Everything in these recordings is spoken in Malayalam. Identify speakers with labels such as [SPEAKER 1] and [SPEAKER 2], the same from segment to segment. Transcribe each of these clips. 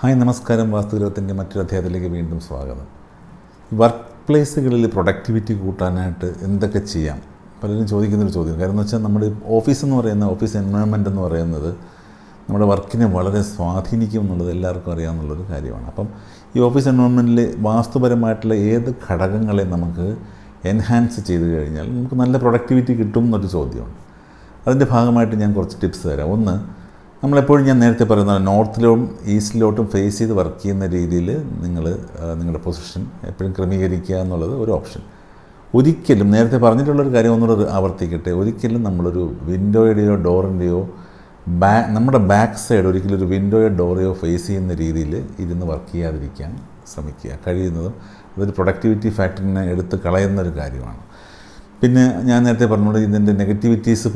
[SPEAKER 1] ഹായ് നമസ്കാരം. വാസ്തുഗ്രഹത്തിൻ്റെ മറ്റൊരു അധ്യായത്തിലേക്ക് വീണ്ടും സ്വാഗതം. വർക്ക് പ്ലേസുകളിൽ പ്രൊഡക്ടിവിറ്റി കൂട്ടാനായിട്ട് എന്തൊക്കെ ചെയ്യാം? പലരും ചോദിക്കുന്നൊരു ചോദ്യം. കാരണം എന്ന് വെച്ചാൽ നമ്മുടെ ഓഫീസ് എൻവയോൺമെൻറ്റ് എന്ന് പറയുന്നത് നമ്മുടെ വർക്കിനെ വളരെ സ്വാധീനിക്കും എന്നുള്ളത് എല്ലാവർക്കും അറിയാമെന്നുള്ളൊരു കാര്യമാണ്. അപ്പം ഈ ഓഫീസ് എൻവയോൺമെൻറ്റിൽ വാസ്തുപരമായിട്ടുള്ള ഏത് ഘടകങ്ങളെ നമുക്ക് എൻഹാൻസ് ചെയ്ത് കഴിഞ്ഞാൽ നമുക്ക് നല്ല പ്രൊഡക്ടിവിറ്റി കിട്ടും എന്നൊരു ചോദ്യമുണ്ട്. അതിൻ്റെ ഭാഗമായിട്ട് ഞാൻ കുറച്ച് ടിപ്സ് തരാം. ഒന്ന്, നമ്മളെപ്പോഴും ഞാൻ നേരത്തെ പറയുന്ന നോർത്തിലോട്ടും ഈസ്റ്റിലോട്ടും ഫേസ് ചെയ്ത് വർക്ക് ചെയ്യുന്ന രീതിയിൽ നിങ്ങളുടെ പൊസിഷൻ എപ്പോഴും ക്രമീകരിക്കുക എന്നുള്ളത് ഒരു ഓപ്ഷൻ. ഒരിക്കലും നേരത്തെ പറഞ്ഞിട്ടുള്ളൊരു കാര്യം ഒന്നുകൂടെ ആവർത്തിക്കട്ടെ. ഒരിക്കലും നമ്മളൊരു വിൻഡോയുടെയോ ഡോറിൻ്റെയോ നമ്മുടെ ബാക്ക് സൈഡ് ഒരിക്കലും ഒരു വിൻഡോയോ ഡോറയോ ഫേസ് ചെയ്യുന്ന രീതിയിൽ ഇരുന്ന് വർക്ക് ചെയ്യാതിരിക്കാൻ ശ്രമിക്കുക. കഴിയുന്നതും അതൊരു പ്രൊഡക്ടിവിറ്റി ഫാക്ടറിനെ എടുത്ത് കളയുന്നൊരു കാര്യമാണ്. പിന്നെ ഞാൻ നേരത്തെ പറഞ്ഞുകൊണ്ട് ഇതിൻ്റെ നെഗറ്റിവിറ്റീസ്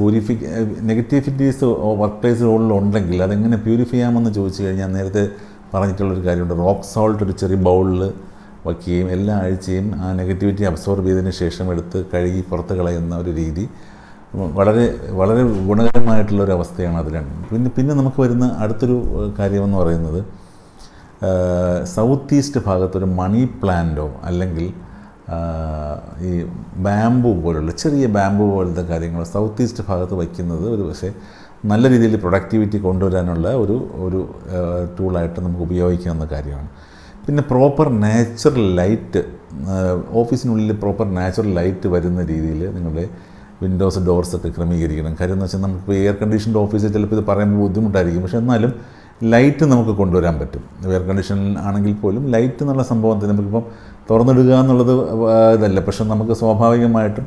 [SPEAKER 1] വർക്ക് പ്ലേസുകളിലുണ്ടെങ്കിൽ അതെങ്ങനെ പ്യൂരിഫൈ ചെയ്യാമെന്ന് ചോദിച്ചു കഴിഞ്ഞാൽ നേരത്തെ പറഞ്ഞിട്ടുള്ളൊരു കാര്യമുണ്ട്. റോക്ക് സോൾട്ട് ഒരു ചെറിയ ബൗളിൽ വയ്ക്കുകയും എല്ലാ ആഴ്ചയും ആ നെഗറ്റിവിറ്റി അബ്സോർബ് ചെയ്തതിന് ശേഷം എടുത്ത് കഴുകി പുറത്ത് കളയുന്ന ഒരു രീതി വളരെ വളരെ ഗുണകരമായിട്ടുള്ളൊരവസ്ഥയാണ് അത് രണ്ടും. പിന്നെ നമുക്ക് വരുന്ന അടുത്തൊരു കാര്യമെന്ന് പറയുന്നത് സൗത്ത് ഈസ്റ്റ് ഭാഗത്തൊരു മണി പ്ലാന്റോ അല്ലെങ്കിൽ ഈ ബാംബു പോലുള്ള ചെറിയ ബാംബു പോലത്തെ കാര്യങ്ങൾ സൗത്ത് ഈസ്റ്റ് ഭാഗത്ത് വയ്ക്കുന്നത് ഒരു പക്ഷേ നല്ല രീതിയിൽ പ്രൊഡക്ടിവിറ്റി കൊണ്ടുവരാനുള്ള ഒരു ടൂളായിട്ട് നമുക്ക് ഉപയോഗിക്കാവുന്ന കാര്യമാണ്. പിന്നെ പ്രോപ്പർ നാച്ചുറൽ ലൈറ്റ്, ഓഫീസിനുള്ളിൽ പ്രോപ്പർ നാച്ചുറൽ ലൈറ്റ് വരുന്ന രീതിയിൽ നിങ്ങളുടെ വിൻഡോസ് ഡോർസൊക്കെ ക്രമീകരിക്കണം. കാര്യം എന്ന് വെച്ചാൽ നമുക്ക് എയർ കണ്ടീഷൻഡ് ഓഫീസിൽ ചിലപ്പോൾ ഇത് പറയുമ്പോൾ ബുദ്ധിമുട്ടായിരിക്കും. പക്ഷേ എന്നാലും ലൈറ്റ് നമുക്ക് കൊണ്ടുവരാൻ പറ്റും. എയർ കണ്ടീഷൻ ആണെങ്കിൽ പോലും ലൈറ്റ് എന്നുള്ള സംഭവത്തിൽ നമുക്കിപ്പം തുറന്നിടുക എന്നുള്ളത് ഇതല്ല. പക്ഷെ നമുക്ക് സ്വാഭാവികമായിട്ടും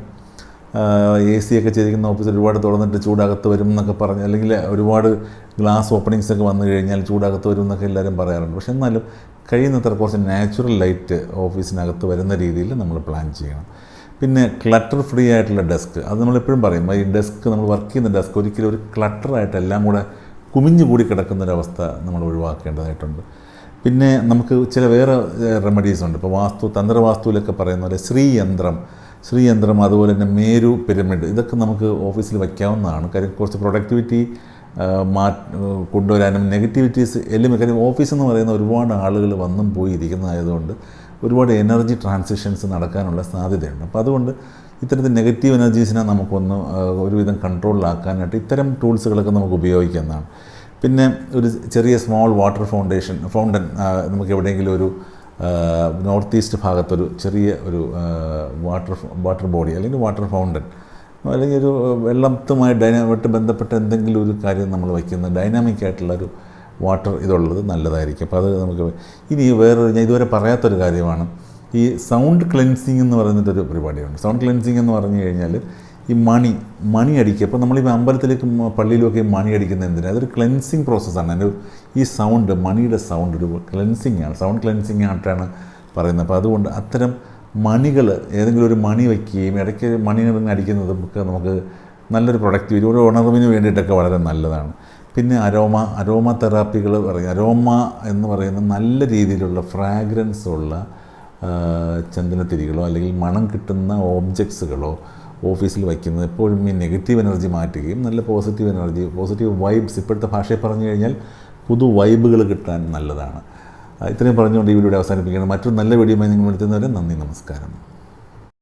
[SPEAKER 1] AC ഒക്കെ ചെയ്തിരിക്കുന്ന ഓഫീസ് ഒരുപാട് തുറന്നിട്ട് ചൂടകത്ത് വരും എന്നൊക്കെ പറഞ്ഞ്, അല്ലെങ്കിൽ ഒരുപാട് ഗ്ലാസ് ഓപ്പണിങ്സ് ഒക്കെ വന്നു കഴിഞ്ഞാൽ ചൂടകത്ത് വരും എന്നൊക്കെ എല്ലാവരും പറയാറുണ്ട്. പക്ഷെ എന്നാലും കഴിയുന്നത്ര കുറച്ച് നാച്ചുറൽ ലൈറ്റ് ഓഫീസിനകത്ത് വരുന്ന രീതിയിൽ നമ്മൾ പ്ലാൻ ചെയ്യണം. പിന്നെ ക്ലട്ടർ ഫ്രീ ആയിട്ടുള്ള ഡെസ്ക്, അത് നമ്മളെപ്പോഴും പറയും, ഈ ഡെസ്ക് നമ്മൾ വർക്ക് ചെയ്യുന്ന ഡെസ്ക് ഒരിക്കലും ഒരു ക്ലട്ടറായിട്ട് എല്ലാം കൂടെ കുമിഞ്ഞുകൂടി കിടക്കുന്നൊരവസ്ഥ നമ്മൾ ഒഴിവാക്കേണ്ടതായിട്ടുണ്ട്. പിന്നെ നമുക്ക് ചില വേറെ റെമഡീസ് ഉണ്ട്. ഇപ്പോൾ തന്ത്രവാസ്തുവിലൊക്കെ പറയുന്ന പോലെ ശ്രീയന്ത്രം അതുപോലെ തന്നെ മേരു പിരമിഡ്, ഇതൊക്കെ നമുക്ക് ഓഫീസിൽ വയ്ക്കാവുന്നതാണ്. കാര്യം കുറച്ച് പ്രൊഡക്ടിവിറ്റി കൊണ്ടുവരാനും നെഗറ്റിവിറ്റീസ് കാര്യം ഓഫീസ് എന്ന് പറയുന്ന ഒരുപാട് ആളുകൾ വന്നും പോയി ഇരിക്കുന്നതായതുകൊണ്ട് ഒരുപാട് എനർജി ട്രാൻസിഷൻസ് നടക്കാനുള്ള സാധ്യതയുണ്ട്. അപ്പോൾ അതുകൊണ്ട് ഇത്തരത്തിൽ നെഗറ്റീവ് എനർജീസിനെ നമുക്കൊന്ന് ഒരുവിധം കൺട്രോളിലാക്കാനായിട്ട് ഇത്തരം ടൂൾസുകളൊക്കെ നമുക്ക് ഉപയോഗിക്കുന്നതാണ്. പിന്നെ ഒരു ചെറിയ സ്മോൾ ഫൗണ്ടൻ നമുക്ക് എവിടെയെങ്കിലും ഒരു നോർത്ത് ഈസ്റ്റ് ഭാഗത്തൊരു ചെറിയ ഒരു വാട്ടർ ബോഡി അല്ലെങ്കിൽ വാട്ടർ ഫൗണ്ടൻ അല്ലെങ്കിൽ ഒരു വെള്ളത്തുമായിട്ട് ബന്ധപ്പെട്ട എന്തെങ്കിലും ഒരു കാര്യം നമ്മൾ വയ്ക്കുന്ന ഡൈനാമിക് ആയിട്ടുള്ളൊരു വാട്ടർ ഇതുള്ളത് നല്ലതായിരിക്കും. അപ്പോൾ അത് നമുക്ക് ഇനി ഞാൻ ഇതുവരെ പറയാത്തൊരു കാര്യമാണ് ഈ സൗണ്ട് ക്ലെൻസിങ് എന്ന് പറയുന്നൊരു പരിപാടിയുണ്ട്. സൗണ്ട് ക്ലെൻസിങ് എന്ന് പറഞ്ഞു കഴിഞ്ഞാൽ ഈ മണി അടിക്കുക. അപ്പോൾ നമ്മൾ ഈ അമ്പലത്തിലേക്കും പള്ളിയിലുമൊക്കെ ഈ മണി അടിക്കുന്ന എന്തിനാണ്? അതൊരു ക്ലെൻസിങ് പ്രോസസ്സാണ്. ഈ മണിയുടെ സൗണ്ട് ഒരു ക്ലെൻസിങ് ആണ്, സൗണ്ട് ക്ലെൻസിങ് ആയിട്ടാണ് പറയുന്നത്. അപ്പോൾ അതുകൊണ്ട് അത്തരം മണികൾ ഏതെങ്കിലും ഒരു മണി വയ്ക്കുകയും ഇടയ്ക്ക് മണികൾ അടിക്കുന്നതും ഒക്കെ നമുക്ക് നല്ലൊരു പ്രൊഡക്ടിവിറ്റി, ഒരു ഉണർവിന് വേണ്ടിയിട്ടൊക്കെ വളരെ നല്ലതാണ്. പിന്നെ അരോമ തെറാപ്പികൾ പറയും. അരോമ എന്ന് പറയുന്ന നല്ല രീതിയിലുള്ള ഫ്രാഗ്രൻസ് ഉള്ള ചന്ദനത്തിരികളോ അല്ലെങ്കിൽ മണം കിട്ടുന്ന ഓബ്ജക്ട്സുകളോ ഓഫീസിൽ വയ്ക്കുന്നത് എപ്പോഴും ഈ നെഗറ്റീവ് എനർജി മാറ്റുകയും നല്ല പോസിറ്റീവ് വൈബ്സ്, ഇപ്പോഴത്തെ ഭാഷയിൽ പറഞ്ഞു കഴിഞ്ഞാൽ പുതു വൈബുകൾ കിട്ടാൻ നല്ലതാണ്. ഇത്രയും പറഞ്ഞുകൊണ്ട് ഈ വീഡിയോ അവസാനിപ്പിക്കുകയാണ്. മറ്റൊരു നല്ല വീഡിയോയുമായി നിങ്ങൾ എത്തുന്നവരെ നന്ദി, നമസ്കാരം.